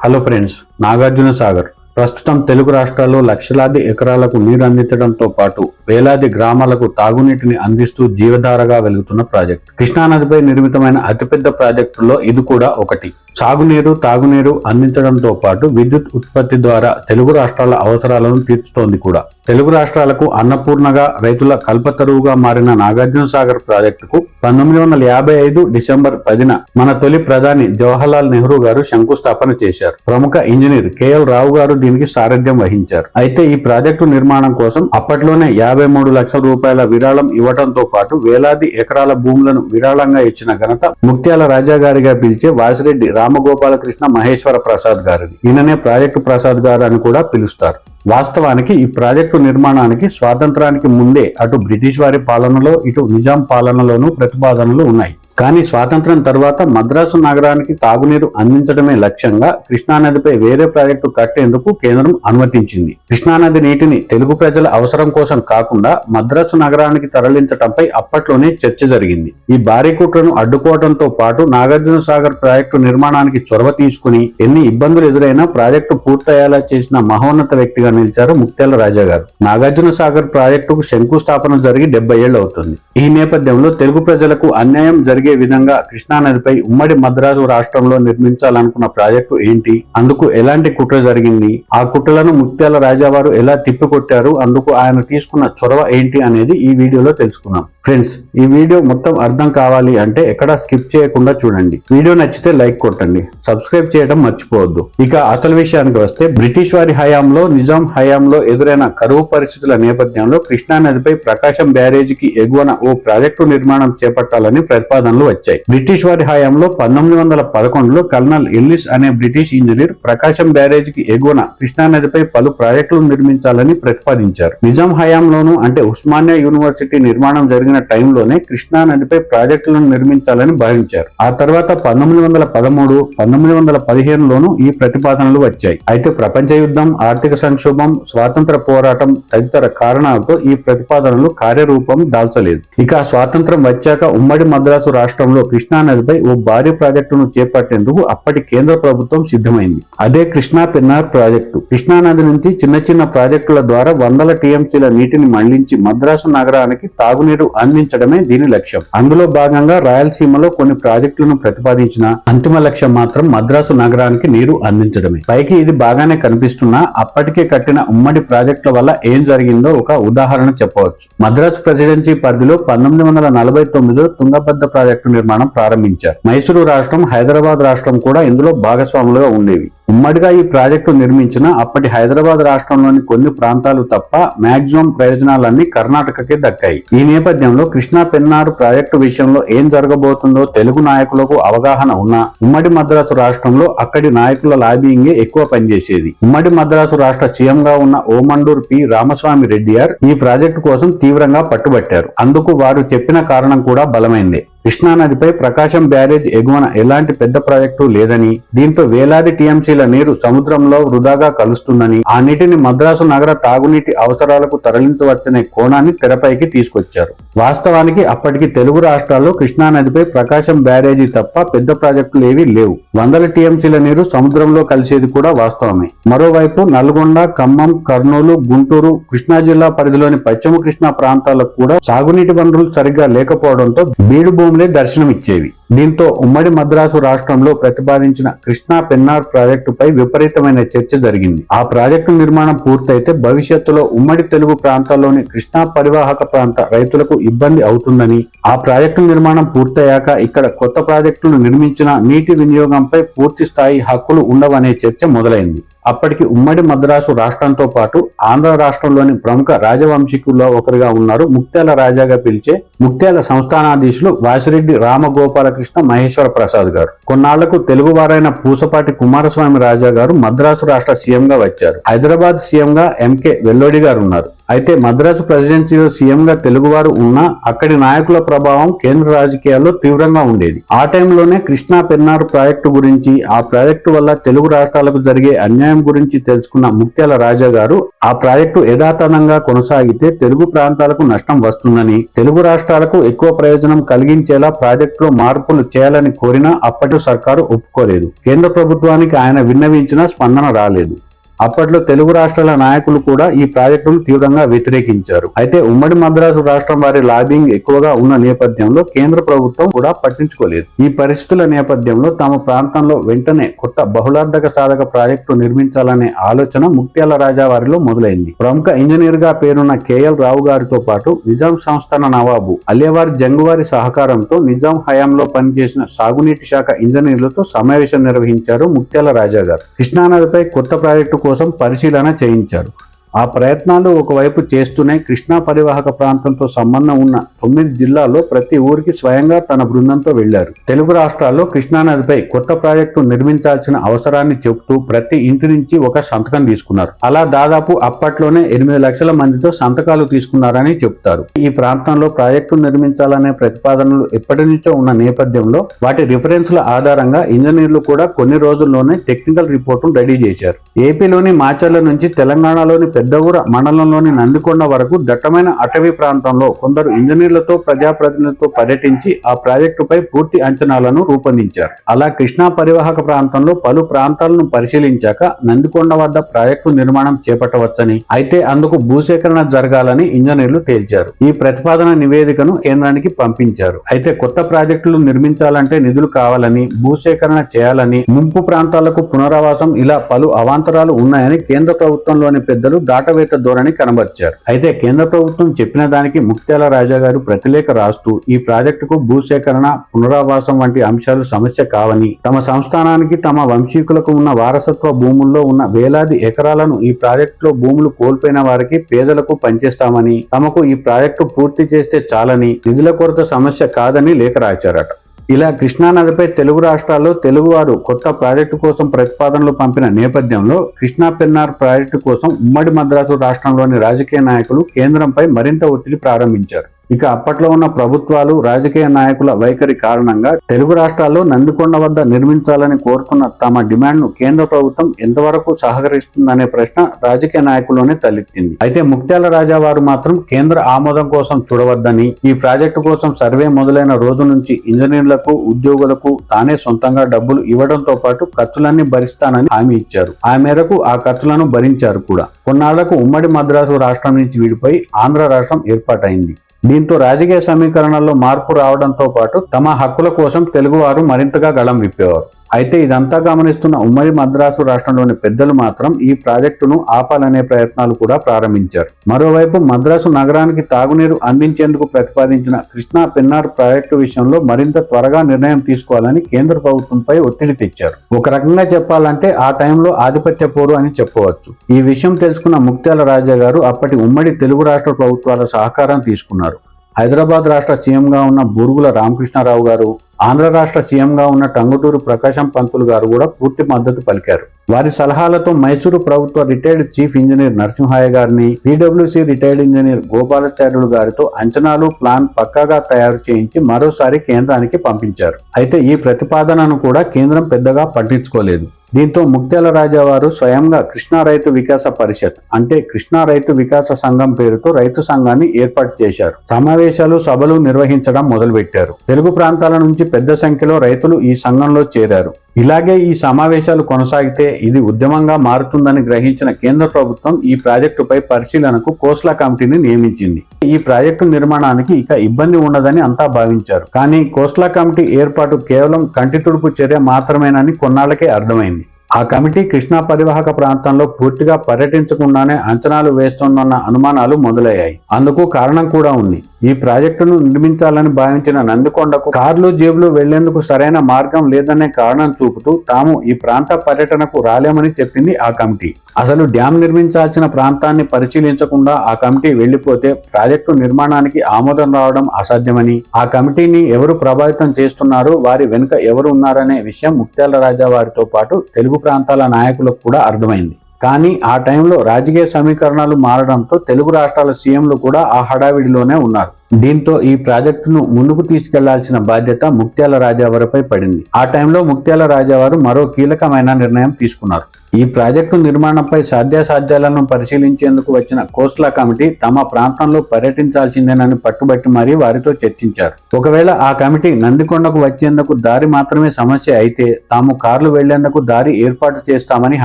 Hello friends, Nagarjuna Sagar ప్రస్తుతం తెలుగు రాష్ట్రాల్లో లక్షలాది ఎకరాలకు నీరు అందించడంతో పాటు వేలాది గ్రామాలకు తాగునీటిని అందిస్తూ జీవధారగా వెలుగుతున్న ప్రాజెక్టు. కృష్ణానదిపై నిర్మితమైన అతిపెద్ద ప్రాజెక్టుల్లో ఇది కూడా ఒకటి. సాగునీరు, తాగునీరు అందించడంతో పాటు విద్యుత్ ఉత్పత్తి ద్వారా తెలుగు రాష్ట్రాల అవసరాలను తీర్చుతోంది కూడా. తెలుగు రాష్ట్రాలకు అన్నపూర్ణగా, రైతుల కల్పతరువుగా మారిన నాగార్జున సాగర్ ప్రాజెక్టుకు 1955 డిసెంబర్ 10న మన తొలి ప్రధాని జవహర్లాల్ నెహ్రూ గారు శంకుస్థాపన చేశారు. ప్రముఖ ఇంజనీర్ కేఎల్ రావు గారు దీనికి సారథ్యం వహించారు. అయితే ఈ ప్రాజెక్టు నిర్మాణం కోసం అప్పట్లోనే 53 లక్షల రూపాయల విరాళం ఇవ్వడంతో పాటు వేలాది ఎకరాల భూములను విరాళంగా ఇచ్చిన ఘనత ముక్త్యాల రాజా గారిగా పిలిచే వాసిరెడ్డి రామగోపాలకృష్ణ మహేశ్వర ప్రసాద్ గారిది. ఈయననే ప్రాజెక్టు ప్రసాద్ గారు అని కూడా పిలుస్తారు. వాస్తవానికి ఈ ప్రాజెక్టు నిర్మాణానికి స్వాతంత్రానికి ముందే అటు బ్రిటిష్ వారి పాలనలో, ఇటు నిజాం పాలనలోనూ ప్రతిపాదనలు ఉన్నాయి. కానీ స్వాతంత్రం తర్వాత మద్రాసు నగరానికి తాగునీరు అందించడమే లక్ష్యంగా కృష్ణానదిపై వేరే ప్రాజెక్టు కట్టేందుకు కేంద్రం అనుమతించింది. కృష్ణానది నీటిని తెలుగు ప్రజల అవసరం కోసం కాకుండా మద్రాసు నగరానికి తరలించడంపై అప్పట్లోనే చర్చ జరిగింది. ఈ భారీ కుట్రను అడ్డుకోవడంతో పాటు నాగార్జున సాగర్ ప్రాజెక్టు నిర్మాణానికి చొరవ తీసుకుని ఎన్ని ఇబ్బందులు ఎదురైనా ప్రాజెక్టు పూర్తయ్యేలా చేసిన మహోన్నత వ్యక్తిగా నిలిచారు ముక్త్యాల రాజా గారు. నాగార్జున సాగర్ ప్రాజెక్టుకు శంకుస్థాపన జరిగి 70 ఏళ్లు అవుతుంది. ఈ నేపథ్యంలో తెలుగు ప్రజలకు అన్యాయం జరిగే విధంగా కృష్ణానదిపై ఉమ్మడి మద్రాసు రాష్ట్రంలో నిర్మించాలనుకున్న ప్రాజెక్టు ఏంటి, అందుకు ఎలాంటి కుట్ర జరిగింది, ఆ కుట్రలను ముక్త్యాల రాజావారు ఎలా తిప్పికొట్టారు, అందుకు ఆయన తీసుకున్న చొరవ ఏంటి అనేది ఈ వీడియోలో తెలుసుకుందాం. ఫ్రెండ్స్, ఈ వీడియో మొత్తం అర్థం కావాలి అంటే ఎక్కడా స్కిప్ చేయకుండా చూడండి. వీడియో నచ్చితే లైక్ కొట్టండి, సబ్స్క్రైబ్ చేయడం మర్చిపోవద్దు. ఇక అసలు విషయానికి వస్తే, బ్రిటిష్ వారి హయాంలో, నిజాం హయాంలో ఎదురైన కరువు పరిస్థితుల నేపథ్యంలో కృష్ణానదిపై ప్రకాశం బ్యారేజీకి ఎగువన ఓ ప్రాజెక్టు నిర్మాణం చేపట్టాలని ప్రతిపాదనలు వచ్చాయి. బ్రిటిష్ వారి హయాంలో 1911లో కల్నల్ ఎల్లిస్ అనే బ్రిటిష్ ఇంజనీర్ ప్రకాశం బ్యారేజీకి ఎగువన కృష్ణానదిపై పలు ప్రాజెక్టులు నిర్మించాలని ప్రతిపాదించారు. నిజాం హయాంలోనూ, అంటే ఉస్మానియా యూనివర్సిటీ నిర్మాణం జరిగిన టైంలోనే కృష్ణానదిపై ప్రాజెక్టులను నిర్మించాలని భావించారు. ఆ తర్వాత 1913, 1915లోనూ ఈ ప్రతిపాదనలు వచ్చాయి. అయితే ప్రపంచ యుద్ధం, ఆర్థిక సంక్షోభం, స్వాతంత్ర పోరాటం తదితర కారణాలతో ఈ ప్రతిపాదనలు కార్యరూపం దాల్చలేదు. ఇక స్వాతంత్రం వచ్చాక ఉమ్మడి మద్రాసు రాష్ట్రంలో కృష్ణానదిపై ఓ భారీ ప్రాజెక్టును చేపట్టేందుకు అప్పటి కేంద్ర ప్రభుత్వం సిద్ధమైంది. అదే కృష్ణా పెన్నార్ ప్రాజెక్టు. కృష్ణానది నుంచి చిన్న చిన్న ప్రాజెక్టుల ద్వారా వందల టీఎంసీల నీటిని మళ్లించి మద్రాసు నగరానికి తాగునీరు అందించడమే దీని లక్ష్యం. అందులో భాగంగా రాయలసీమలో కొన్ని ప్రాజెక్టులను ప్రతిపాదించిన అంతిమ లక్ష్యం మాత్రం మద్రాసు నగరానికి నీరు అందించడమే. పైకి ఇది బాగానే కనిపిస్తున్నా అప్పటికే కట్టిన ఉమ్మడి ప్రాజెక్టుల వల్ల ఏం జరిగిందో ఒక ఉదాహరణ చెప్పవచ్చు. మద్రాసు ప్రెసిడెన్సీ పరిధిలో 1949లో తుంగభద్ర ప్రాజెక్టు నిర్మాణం ప్రారంభించారు. మైసూరు రాష్ట్రం, హైదరాబాద్ రాష్ట్రం కూడా ఇందులో భాగస్వాములుగా ఉండేవి. ఉమ్మడిగా ఈ ప్రాజెక్టు నిర్మించిన అప్పటి హైదరాబాద్ రాష్ట్రంలోని కొన్ని ప్రాంతాలు తప్ప మాక్సిమం ప్రయోజనాలన్నీ కర్ణాటకకే దక్కాయి. ఈ నేపథ్యంలో కృష్ణా పెన్నార్ ప్రాజెక్టు విషయంలో ఏం జరగబోతుందో తెలుగు నాయకులకు అవగాహన ఉన్నా ఉమ్మడి మద్రాసు రాష్ట్రంలో అక్కడి నాయకుల లాబింగే ఎక్కువ పనిచేసేది. ఉమ్మడి మద్రాసు రాష్ట్ర సీఎంగా ఉన్న ఓమండూర్ పి రామస్వామి రెడ్డియార్ ఈ ప్రాజెక్టు కోసం తీవ్రంగా పట్టుబట్టారు. అందుకు వారు చెప్పిన కారణం కూడా బలమైందే. కృష్ణానదిపై ప్రకాశం బ్యారేజ్ ఎగువన ఎలాంటి పెద్ద ప్రాజెక్టు లేదని, దీంతో వేలాది టీఎంసీల నీరు సముద్రంలో వృధాగా కలుస్తుందని, ఆ నీటిని మద్రాసు నగర తాగునీటి అవసరాలకు తరలించవచ్చనే కోణాన్ని తెరపైకి తీసుకొచ్చారు. వాస్తవానికి అప్పటికి తెలుగు రాష్ట్రాల్లో కృష్ణానదిపై ప్రకాశం బ్యారేజీ తప్ప పెద్ద ప్రాజెక్టులు ఏవీ లేవు. వందల టీఎంసీల నీరు సముద్రంలో కలిసేది కూడా వాస్తవమే. మరోవైపు నల్గొండ, ఖమ్మం, కర్నూలు, గుంటూరు, కృష్ణా జిల్లా పరిధిలోని పశ్చిమ కృష్ణా ప్రాంతాలకు కూడా సాగునీటి వనరులు సరిగ్గా లేకపోవడంతో బీడు భూములే దర్శనమిచ్చేవి. దీంతో ఉమ్మడి మద్రాసు రాష్ట్రంలో ప్రతిపాదించిన కృష్ణా పెన్నార్ ప్రాజెక్టుపై విపరీతమైన చర్చ జరిగింది. ఆ ప్రాజెక్టు నిర్మాణం పూర్తయితే భవిష్యత్తులో ఉమ్మడి తెలుగు ప్రాంతాల్లోని కృష్ణా పరివాహక ప్రాంత రైతులకు ఇబ్బంది అవుతుందని, ఆ ప్రాజెక్టు నిర్మాణం పూర్తయ్యాక ఇక్కడ కొత్త ప్రాజెక్టులు నిర్మించిన నీటి వినియోగంపై పూర్తి స్థాయి హక్కులు ఉండవనే చర్చ మొదలైంది. అప్పటికి ఉమ్మడి మద్రాసు రాష్ట్రంతో పాటు ఆంధ్ర రాష్ట్రంలోని ప్రముఖ రాజవంశీకుల్లో ఒకరిగా ఉన్నారు ముక్త్యాల రాజాగా పిలిచే ముక్త్యాల సంస్థానాధీశులు వాసిరెడ్డి రామగోపాలకృష్ణ మహేశ్వర ప్రసాద్ గారు. కొన్నాళ్లకు తెలుగువారైన పూసపాటి కుమారస్వామి రాజా గారు మద్రాసు రాష్ట్ర సీఎంగా వచ్చారు. హైదరాబాద్ సీఎంగా ఎంకే వెల్లోడి గారు ఉన్నారు. అయితే మద్రాసు ప్రెసిడెన్సీలో సీఎంగా తెలుగువారు ఉన్నా అక్కడి నాయకుల ప్రభావం కేంద్ర రాజకీయాల్లో తీవ్రంగా ఉండేది. ఆ టైంలోనే కృష్ణా పెన్నార్ ప్రాజెక్టు గురించి, ఆ ప్రాజెక్టు వల్ల తెలుగు రాష్ట్రాలకు జరిగే అన్యాయం గురించి తెలుసుకున్న ముత్యాల రాజా గారు ఆ ప్రాజెక్టు యథాతథంగా కొనసాగితే తెలుగు ప్రాంతాలకు నష్టం వస్తుందని, తెలుగు రాష్ట్రాలకు ఎక్కువ ప్రయోజనం కలిగించేలా ప్రాజెక్టులో మార్పులు చేయాలని కోరినా అప్పటి సర్కారు ఒప్పుకోలేదు. కేంద్ర ప్రభుత్వానికి ఆయన విన్నవించినా స్పందన రాలేదు. అప్పట్లో తెలుగు రాష్ట్రాల నాయకులు కూడా ఈ ప్రాజెక్టును తీవ్రంగా వ్యతిరేకించారు. అయితే ఉమ్మడి మద్రాసు రాష్ట్రం వారి లాబింగ్ ఎక్కువగా ఉన్న నేపథ్యంలో కేంద్ర ప్రభుత్వం కూడా పట్టించుకోలేదు. ఈ పరిస్థితుల నేపథ్యంలో తమ ప్రాంతంలో వెంటనే కొత్త బహుళార్థక సాధక ప్రాజెక్టు నిర్మించాలనే ఆలోచన ముత్యాల రాజా వారిలో మొదలైంది. ప్రముఖ ఇంజనీర్ గా పేరున్న కేఎల్ రావు గారితో పాటు నిజాం సంస్థాన నవాబు అలియావారి జంగువారి సహకారంతో నిజాం హయాంలో పనిచేసిన సాగునీటి శాఖ ఇంజనీర్లతో సమావేశం నిర్వహించారు ముత్యాల రాజా గారు. కృష్ణానదిపై కొత్త ప్రాజెక్టు కోసం పరిశీలన చేయించారు. ఆ ప్రయత్నాలు ఒకవైపు చేస్తూనే కృష్ణా పరివాహక ప్రాంతంతో సంబంధం ఉన్న 9 జిల్లాల్లో ప్రతి ఊరికి స్వయంగా తన బృందంతో వెళ్లారు. తెలుగు రాష్ట్రాల్లో కృష్ణానదిపై కొత్త ప్రాజెక్టు నిర్మించాల్సిన అవసరాన్ని చెబుతూ ప్రతి ఇంటి నుంచి ఒక సంతకం తీసుకున్నారు. అలా దాదాపు అప్పట్లోనే 8 లక్షల మందితో సంతకాలు తీసుకున్నారని చెబుతారు. ఈ ప్రాంతంలో ప్రాజెక్టు నిర్మించాలనే ప్రతిపాదనలు ఎప్పటి నుంచో ఉన్న నేపథ్యంలో వాటి రిఫరెన్స్ల ఆధారంగా ఇంజనీర్లు కూడా కొన్ని రోజుల్లోనే టెక్నికల్ రిపోర్టును రెడీ చేశారు. ఏపీలోని మాచర్ల నుంచి తెలంగాణలోని పెద్దఊర మండలంలోని నందికొండ వరకు దట్టమైన అటవీ ప్రాంతంలో కొందరు ఇంజనీర్లతో ప్రజాప్రతినిధులతో పర్యటించి ఆ ప్రాజెక్టుపై పూర్తి అంచనాలను రూపొందించారు. అలా కృష్ణా పరివాహక ప్రాంతంలో పలు ప్రాంతాలను పరిశీలించాక నందికొండ వద్ద ప్రాజెక్టు నిర్మాణం చేపట్టవచ్చని, అయితే అందుకు భూసేకరణ జరగాలని ఇంజనీర్లు తేల్చారు. ఈ ప్రతిపాదన నివేదికను కేంద్రానికి పంపించారు. అయితే కొత్త ప్రాజెక్టులు నిర్మించాలంటే నిధులు కావాలని, భూసేకరణ చేయాలని, ముంపు ప్రాంతాలకు పునరావాసం, ఇలా పలు అవాంతరాలు ఉన్నాయని కేంద్ర ప్రభుత్వంలోని పెద్దలు దాటవేత ధోరణి కనబర్చారు. అయితే కేంద్ర ప్రభుత్వం చెప్పిన దానికి ముత్యాల రాజా గారు ప్రతిలేఖ రాస్తూ ఈ ప్రాజెక్టుకు భూసేకరణ, పునరావాసం వంటి అంశాలు సమస్య కావని, తమ సంస్థానానికి తమ వంశీకులకు ఉన్న వారసత్వ భూముల్లో ఉన్న వేలాది ఎకరాలను ఈ ప్రాజెక్టులో భూములు కోల్పోయిన వారికి, పేదలకు పంచేస్తామని, తమకు ఈ ప్రాజెక్టు పూర్తి చేస్తే చాలని, నిధుల కొరత సమస్య కాదని లేఖ రాశారట. ఇలా కృష్ణానదిపై తెలుగు రాష్ట్రాల్లో తెలుగువారు కొత్త ప్రాజెక్టు కోసం ప్రతిపాదనలు పంపిన నేపథ్యంలో కృష్ణా పెన్నార్ ప్రాజెక్టు కోసం ఉమ్మడి మద్రాసు రాష్ట్రంలోని రాజకీయ నాయకులు కేంద్రంపై మరింత ఒత్తిడి ప్రారంభించారు. ఇక అప్పట్లో ఉన్న ప్రభుత్వాలు, రాజకీయ నాయకుల వైఖరి కారణంగా తెలుగు రాష్ట్రాల్లో నందికొండ వద్ద నిర్మించాలని కోరుతున్న తమ డిమాండ్ను కేంద్ర ప్రభుత్వం ఎంతవరకు సహకరిస్తుందనే ప్రశ్న రాజకీయ నాయకుల్లోనే తలెత్తింది. అయితే ముత్యాల రాజా వారు మాత్రం కేంద్ర ఆమోదం కోసం చూడవద్దని, ఈ ప్రాజెక్టు కోసం సర్వే మొదలైన రోజు నుంచి ఇంజనీర్లకు, ఉద్యోగులకు తానే సొంతంగా డబ్బులు ఇవ్వడంతో పాటు ఖర్చులన్నీ భరిస్తానని హామీ ఇచ్చారు. ఆ మేరకు ఆ ఖర్చులను భరించారు కూడా. కొన్నాళ్లకు ఉమ్మడి మద్రాసు రాష్ట్రం నుంచి విడిపోయి ఆంధ్ర రాష్ట్రం ఏర్పాటైంది. దీంతో రాజకీయ సమీకరణల్లో మార్పు రావడంతో పాటు తమ హక్కుల కోసం తెలుగువారు మరింతగా గళం విప్పేవారు. అయితే ఇదంతా గమనిస్తున్న ఉమ్మడి మద్రాసు రాష్ట్రంలోని పెద్దలు మాత్రం ఈ ప్రాజెక్టును ఆపాలనే ప్రయత్నాలు కూడా ప్రారంభించారు. మరోవైపు మద్రాసు నగరానికి తాగునీరు అందించేందుకు ప్రతిపాదించిన కృష్ణా పెన్నార్ ప్రాజెక్టు విషయంలో మరింత త్వరగా నిర్ణయం తీసుకోవాలని కేంద్ర ప్రభుత్వంపై ఒత్తిడి తెచ్చారు. ఒక రకంగా చెప్పాలంటే ఆ టైంలో ఆధిపత్య పోరు అని చెప్పవచ్చు. ఈ విషయం తెలుసుకున్న ముత్యాల రాజా గారు అప్పటి ఉమ్మడి తెలుగు రాష్ట్ర ప్రభుత్వాల సహకారం తీసుకున్నారు. హైదరాబాద్ రాష్ట్ర సీఎంగా ఉన్న బూరుగుల రామకృష్ణారావు గారు, ఆంధ్ర రాష్ట్ర సీఎంగా ఉన్న టంగుటూరి ప్రకాశం పంతులు గారు కూడా పూర్తి మద్దతు పలికారు. వారి సలహాలతో మైసూరు ప్రభుత్వ రిటైర్డ్ చీఫ్ ఇంజనీర్ నరసింహయ్య గారిని, పీడబ్ల్యూసీ రిటైర్డ్ ఇంజనీర్ గోపాలాచార్యులు గారితో అంచనాలు, ప్లాన్ పక్కాగా తయారు చేయించి మరోసారి కేంద్రానికి పంపించారు. అయితే ఈ ప్రతిపాదనను కూడా కేంద్రం పెద్దగా పట్టించుకోలేదు. దీంతో ముత్యాల రాజా వారు స్వయంగా కృష్ణా రైతు వికాస పరిషత్ అంటే కృష్ణా రైతు వికాస సంఘం పేరుతో రైతు సంఘాన్ని ఏర్పాటు చేశారు. సమావేశాలు, సభలు నిర్వహించడం మొదలుపెట్టారు. తెలుగు ప్రాంతాల నుంచి పెద్ద సంఖ్యలో రైతులు ఈ సంఘంలో చేరారు. ఇలాగే ఈ సమావేశాలు కొనసాగితే ఇది ఉద్యమంగా మారుతుందని గ్రహించిన కేంద్ర ప్రభుత్వం ఈ ప్రాజెక్టుపై పరిశీలనకు కోస్లా కమిటీని నియమించింది. ఈ ప్రాజెక్టు నిర్మాణానికి ఇక ఇబ్బంది ఉండదని అంతా భావించారు. కానీ కోస్లా కమిటీ ఏర్పాటు కేవలం కంటి తుడుపు చర్య మాత్రమేనని కొన్నాళ్లకే అర్థమైంది. ఆ కమిటీ కృష్ణా పరివాహక ప్రాంతంలో పూర్తిగా పర్యటించకుండానే అంచనాలు వేస్తోందన్న అనుమానాలు మొదలయ్యాయి. అందుకు కారణం కూడా ఉంది. ఈ ప్రాజెక్టును నిర్మించాలని భావించిన నందికొండకు కార్లు, జీబులు వెళ్లేందుకు సరైన మార్గం లేదనే కారణం చూపుతూ తాము ఈ ప్రాంత పర్యటనకు రాలేమని చెప్పింది ఆ కమిటీ. అసలు డ్యాం నిర్మించాల్సిన ప్రాంతాన్ని పరిశీలించకుండా ఆ కమిటీ వెళ్లిపోతే ప్రాజెక్టు నిర్మాణానికి ఆమోదం రావడం అసాధ్యమని, ఆ కమిటీని ఎవరు ప్రభావితం చేస్తున్నారు, వారి వెనుక ఎవరు ఉన్నారనే విషయం ముత్యాల రాజా వారితో పాటు తెలుగు ప్రాంతాల నాయకులకు కూడా అర్థమైంది. కానీ ఆ టైంలో రాజకీయ సమీకరణాలు మారడంతో తెలుగు రాష్ట్రాల సీఎంలు కూడా ఆ హడావిడిలోనే ఉన్నారు. దీంతో ఈ ప్రాజెక్టును ముందుకు తీసుకెళ్లాల్సిన బాధ్యత ముక్త్యాల రాజావారిపై పడింది. ఆ టైంలో ముక్త్యాల రాజావారు మరో కీలకమైన నిర్ణయం తీసుకున్నారు. ఈ ప్రాజెక్టు నిర్మాణంపై సాధ్యాసాధ్యాలను పరిశీలించేందుకు వచ్చిన కోస్లా కమిటీ తమ ప్రాంతంలో పర్యటించాల్సిందేనని పట్టుబట్టి మరీ వారితో చర్చించారు. ఒకవేళ ఆ కమిటీ నందికొండకు వచ్చేందుకు దారి మాత్రమే సమస్య అయితే తాము కార్లు వెళ్లేందుకు దారి ఏర్పాటు చేస్తామని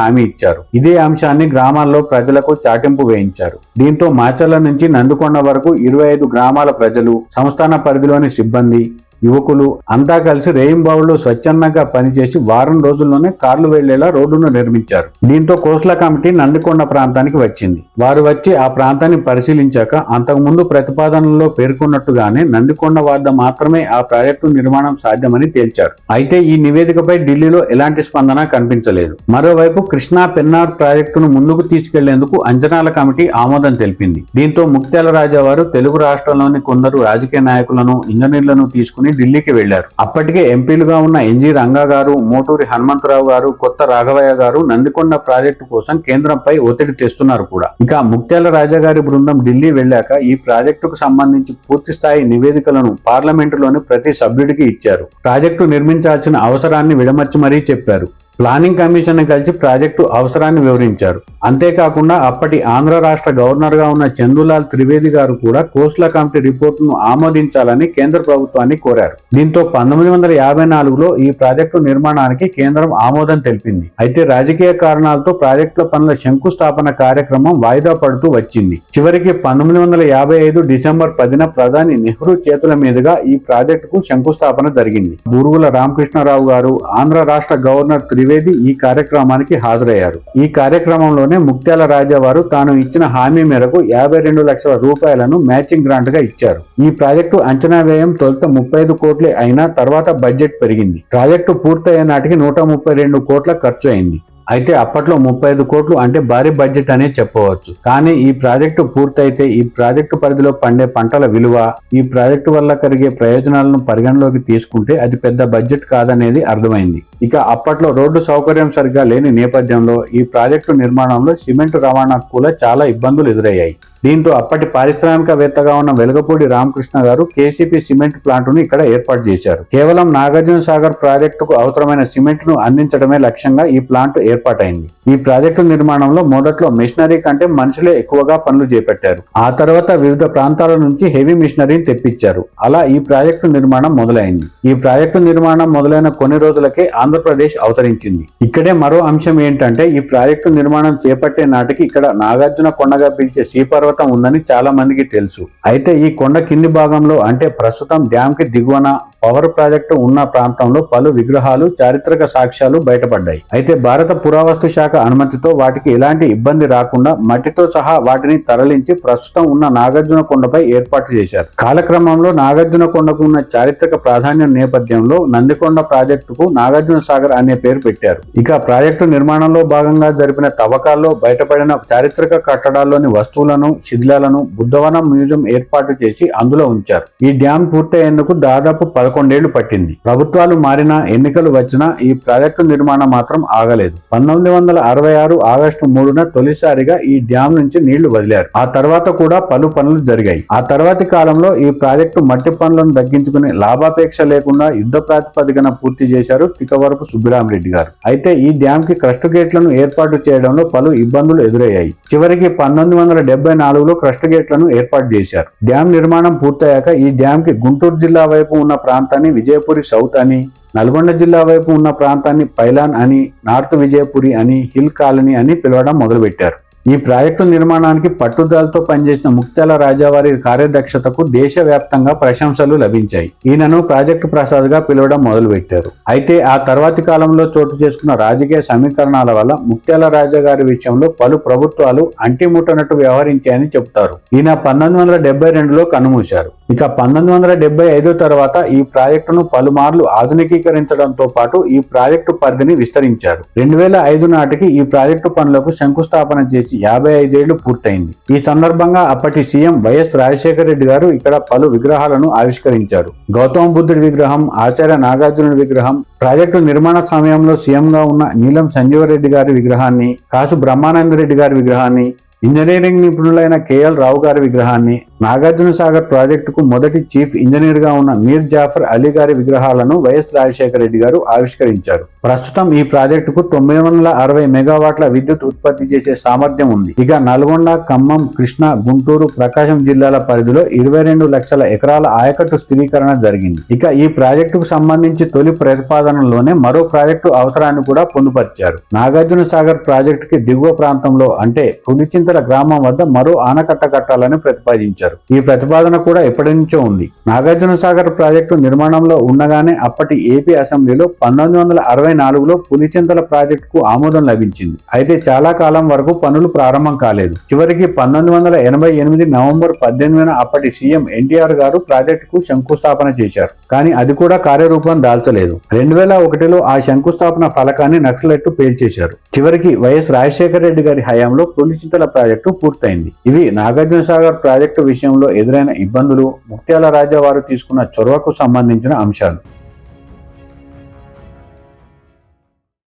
హామీ ఇచ్చారు. ఇదే అంశాన్ని గ్రామాల్లో ప్రజలకు చాటింపు వేయించారు. దీంతో మాచర్ల నుంచి నందికొండ వరకు 25 గ్రామాల ప్రజలు, సంస్థాన పరిధిలోని సిబ్బంది, యువకులు అంతా కలిసి రేయింబావుల్లో స్వచ్ఛందంగా పనిచేసి వారం రోజుల్లోనే కార్లు వెళ్లేలా రోడ్డును నిర్మించారు. దీంతో కోస్లా కమిటీ నందికొండ ప్రాంతానికి వచ్చింది. వారు వచ్చి ఆ ప్రాంతాన్ని పరిశీలించాక అంతకుముందు ప్రతిపాదనలో పేర్కొన్నట్టుగానే నందికొండ వద్ద మాత్రమే ఆ ప్రాజెక్టు నిర్మాణం సాధ్యమని తేల్చారు. అయితే ఈ నివేదికపై ఢిల్లీలో ఎలాంటి స్పందన కనిపించలేదు. మరోవైపు కృష్ణా పెన్నార్ ప్రాజెక్టును ముందుకు తీసుకెళ్లేందుకు అంచనాల కమిటీ ఆమోదం తెలిపింది. దీంతో ముక్త్యాల రాజావారు తెలుగు రాష్ట్రంలోని కొందరు రాజకీయ నాయకులను, ఇంజనీర్లను తీసుకుని ఢిల్లీకి వెళ్లారు. అప్పటికే ఎంపీలుగా ఉన్న ఎన్జి రంగా గారు, మోటూరి హనుమంతరావు గారు, కొత్త రాఘవయ్య గారు నందికొండ ప్రాజెక్టు కోసం కేంద్రంపై ఒత్తిడి తెస్తున్నారు కూడా. ఇక ముక్త్యాల రాజాగారి బృందం ఢిల్లీ వెళ్ళాక ఈ ప్రాజెక్టుకు సంబంధించి పూర్తి స్థాయి నివేదికలను పార్లమెంటులోని ప్రతి సభ్యుడికి ఇచ్చారు. ప్రాజెక్టు నిర్మించాల్సిన అవసరాన్ని విడమర్చి మరీ చెప్పారు. ప్లానింగ్ కమిషన్ ని కలిసి ప్రాజెక్టు అవసరాన్ని వివరించారు. అంతేకాకుండా అప్పటి ఆంధ్ర రాష్ట్ర గవర్నర్ గా ఉన్న చందులాల్ త్రివేది గారు కూడా కోస్లా కమిటీ రిపోర్టును ఆమోదించాలని కేంద్ర ప్రభుత్వాన్ని కోరారు. దీంతో 1954లో ఈ ప్రాజెక్టు నిర్మాణానికి కేంద్రం ఆమోదం తెలిపింది. అయితే రాజకీయ కారణాలతో ప్రాజెక్టుల పనుల శంకుస్థాపన కార్యక్రమం వాయిదా పడుతూ వచ్చింది. చివరికి 1955 డిసెంబర్ 10న ప్రధాని నెహ్రూ చేతుల మీదుగా ఈ ప్రాజెక్టుకు శంకుస్థాపన జరిగింది. బూరుగుల రామకృష్ణారావు గారు, ఆంధ్ర రాష్ట్ర గవర్నర్ త్రివేది ఈ కార్యక్రమానికి హాజరయ్యారు. ఈ కార్యక్రమంలోనే ముక్త్యాల రాజావారు తాను ఇచ్చిన హామీ మేరకు 52 లక్షల రూపాయలను మ్యాచింగ్ గ్రాంట్ గా ఇచ్చారు. ఈ ప్రాజెక్టు అంచనా వ్యయం తొలుత 35 కోట్లే అయినా తర్వాత బడ్జెట్ పెరిగింది. ప్రాజెక్టు పూర్తయ్యే నాటికి 132 కోట్ల ఖర్చు అయింది. అయితే అప్పట్లో 35 కోట్లు అంటే భారీ బడ్జెట్ అనే చెప్పవచ్చు. కానీ ఈ ప్రాజెక్టు పూర్తయితే ఈ ప్రాజెక్టు పరిధిలో పండే పంటల విలువ, ఈ ప్రాజెక్టు వల్ల కలిగే ప్రయోజనాలను పరిగణలోకి తీసుకుంటే అది పెద్ద బడ్జెట్ కాదనేది అర్థమైంది. ఇక అప్పట్లో రోడ్డు సౌకర్యం సరిగ్గా లేని నేపథ్యంలో ఈ ప్రాజెక్టు నిర్మాణంలో సిమెంట్ రవాణాకు కూడా చాలా ఇబ్బందులు ఎదురయ్యాయి. దీంతో అప్పటి పారిశ్రామికవేత్తగా ఉన్న వెలగపూడి రామకృష్ణ గారు కేసీపీ సిమెంట్ ప్లాంటును ఇక్కడ ఏర్పాటు చేశారు. కేవలం నాగార్జున సాగర్ ప్రాజెక్టుకు అవసరమైన సిమెంట్ ను అందించడమే లక్ష్యంగా ఈ ప్లాంట్ ఏర్పాటైంది. ఈ ప్రాజెక్టు నిర్మాణంలో మొదట్లో మెషినరీ కంటే మనుషులే ఎక్కువగా పనులు చేపట్టారు. ఆ తర్వాత వివిధ ప్రాంతాల నుంచి హెవీ మిషనరీని తెప్పించారు. అలా ఈ ప్రాజెక్టు నిర్మాణం మొదలైంది. ఈ ప్రాజెక్టు నిర్మాణం మొదలైన కొన్ని రోజులకే ఆంధ్రప్రదేశ్ అవతరించింది. ఇక్కడే మరో అంశం ఏంటంటే ఈ ప్రాజెక్టు నిర్మాణం చేపట్టే నాటికి ఇక్కడ నాగార్జున కొండగా పిలిచే శ్రీపర్వతం ఉందని చాలా మందికి తెలుసు. అయితే ఈ కొండ కింది భాగంలో అంటే ప్రస్తుతం డ్యామ్ కి దిగువన పవర్ ప్రాజెక్టు ఉన్న ప్రాంతంలో పలు విగ్రహాలు, చారిత్రక సాక్ష్యాలు బయటపడ్డాయి. అయితే భారత పురావస్తు శాఖ అనుమతితో వాటికి ఎలాంటి ఇబ్బంది రాకుండా మట్టితో సహా వాటిని తరలించి ప్రస్తుతం ఉన్న నాగార్జున కొండపై ఏర్పాటు చేశారు. కాలక్రమంలో నాగార్జున కొండకు ఉన్న చారిత్రక ప్రాధాన్యం నేపథ్యంలో నందికొండ ప్రాజెక్టుకు నాగార్జున సాగర్ అనే పేరు పెట్టారు. ఇక ప్రాజెక్టు నిర్మాణంలో భాగంగా జరిపిన తవ్వకాల్లో బయటపడిన చారిత్రక కట్టడాల్లోని వస్తువులను, శిథిలాలను బుద్ధవనం మ్యూజియం ఏర్పాటు చేసి అందులో ఉంచారు. ఈ డ్యాం పూర్తయ్యేందుకు దాదాపు 11 ఏళ్లు పట్టింది. ప్రభుత్వాలు మారినా, ఎన్నికలు వచ్చినా ఈ ప్రాజెక్టు నిర్మాణం మాత్రం ఆగలేదు. 1966 ఆగస్టు 3న తొలిసారిగా ఈ డ్యాం నుంచి నీళ్లు వదిలారు. ఆ తర్వాత కూడా పలు పనులు జరిగాయి. ఆ తర్వాతి కాలంలో ఈ ప్రాజెక్టు మట్టి పనులను తగ్గించుకుని లాభాపేక్ష లేకుండా యుద్ధ ప్రాతిపదికన పూర్తి చేశారు తికవరపు సుబ్బిరామరెడ్డి గారు. అయితే ఈ డ్యాం కి క్రస్ట్ గేట్లను ఏర్పాటు చేయడంలో పలు ఇబ్బందులు ఎదురయ్యాయి. చివరికి 1974లో క్రస్ట్ గేట్లను ఏర్పాటు చేశారు. డ్యాం నిర్మాణం పూర్తయ్యాక ఈ డ్యాం కి గుంటూరు జిల్లా వైపు ఉన్న ప్రాంతాన్ని విజయపురి సౌత్ అని, నల్గొండ జిల్లా వైపు ఉన్న ప్రాంతాన్ని పైలాన్ అని, నార్త్ విజయపురి అని, హిల్ కాలనీ అని పిలవడం మొదలుపెట్టారు. ఈ ప్రాజెక్టు నిర్మాణానికి పట్టుదలతో పనిచేసిన ముక్త్యాల రాజావారి కార్యదక్షతకు దేశవ్యాప్తంగా ప్రశంసలు లభించాయి. ఈయనను ప్రాజెక్టు ప్రసాద్ గా పిలవడం మొదలుపెట్టారు. అయితే ఆ తర్వాతి కాలంలో చోటు చేసుకున్న రాజకీయ సమీకరణాల వల్ల ముక్త్యాల రాజా గారి విషయంలో పలు ప్రభుత్వాలు అంటిముట్టనట్టు వ్యవహరించాయని చెబుతారు. ఈయన 1972లో కన్నుమూశారు. ఇక 1975 తర్వాత ఈ ప్రాజెక్టును పలుమార్లు ఆధునికీకరించడంతో పాటు ఈ ప్రాజెక్టు పరిధిని విస్తరించారు. 2005 నాటికి ఈ ప్రాజెక్టు పనులకు శంకుస్థాపన చేసి చేసి 55 ఏళ్లు పూర్తయింది. ఈ సందర్భంగా అప్పటి సీఎం వైఎస్ రాజశేఖర రెడ్డి గారు ఇక్కడ పలు విగ్రహాలను ఆవిష్కరించారు. గౌతమ బుద్ధుడి విగ్రహం, ఆచార్య నాగార్జునుడి విగ్రహం, ప్రాజెక్టు నిర్మాణ సమయంలో సీఎంగా ఉన్న నీలం సంజీవరెడ్డి గారి విగ్రహాన్ని, కాసు బ్రహ్మానందరెడ్డి గారి విగ్రహాన్ని, ఇంజనీరింగ్ నిపుణులైన కేఎల్ రావు గారి విగ్రహాన్ని, నాగార్జున సాగర్ ప్రాజెక్టుకు మొదటి చీఫ్ ఇంజనీర్ గా ఉన్న మీర్ జాఫర్ అలీ గారి విగ్రహాలను వైఎస్ రాజశేఖర రెడ్డి గారు ఆవిష్కరించారు. ప్రస్తుతం ఈ ప్రాజెక్టుకు 960 మెగావాట్ల విద్యుత్ ఉత్పత్తి చేసే సామర్థ్యం ఉంది. ఇక నల్గొండ, ఖమ్మం, కృష్ణా, గుంటూరు, ప్రకాశం జిల్లాల పరిధిలో 22 లక్షల ఎకరాల ఆయకట్టు స్థిరీకరణ జరిగింది. ఇక ఈ ప్రాజెక్టుకు సంబంధించి తొలి ప్రతిపాదనలోనే మరో ప్రాజెక్టు అవసరాన్ని కూడా పొందుపరిచారు. నాగార్జున సాగర్ ప్రాజెక్టుకి దిగువ ప్రాంతంలో అంటే పులిచింతల గ్రామం వద్ద మరో ఆనకట్ట కట్టాలని ప్రతిపాదించారు. ఈ ప్రతిపాదన కూడా ఎప్పటి నుంచో ఉంది. నాగార్జున సాగర్ ప్రాజెక్టు నిర్మాణంలో ఉండగానే అప్పటి ఏపీ అసెంబ్లీలో 1964లో పులిచింతల ప్రాజెక్టుకు ఆమోదం లభించింది. అయితే చాలా కాలం వరకు పనులు ప్రారంభం కాలేదు. చివరికి 1988 నవంబర్ 18న అప్పటి సీఎం ఎన్టీఆర్ గారు ప్రాజెక్టుకు శంకుస్థాపన చేశారు. కానీ అది కూడా కార్యరూపం దాల్చలేదు. 2001లో ఆ శంకుస్థాపన ఫలకాన్ని నక్సలైట్లు పేల్చేశారు. చివరికి వైఎస్ రాజశేఖర రెడ్డి గారి హయాంలో పులిచింతల ప్రాజెక్టు పూర్తయింది. ఇవి నాగార్జున సాగర్ ప్రాజెక్టు విషయంలో ఎదురైన ఇబ్బందులు, ముత్యాల రాజా వారు తీసుకున్న చొరవకు సంబంధించిన అంశాలు.